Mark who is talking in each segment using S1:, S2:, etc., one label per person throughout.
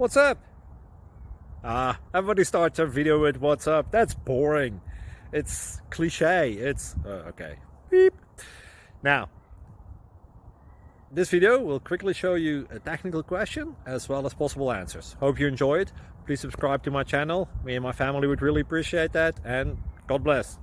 S1: What's up? Everybody starts their video with what's up. That's boring. It's cliche. It's okay. Beep. Now, this video will quickly show you a technical question as well as possible answers. Hope you enjoy it. Please subscribe to my channel. Me and my family would really appreciate that, and God bless.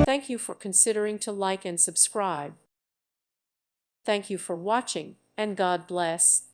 S2: Thank you for considering to like and subscribe. Thank you for watching, and God bless.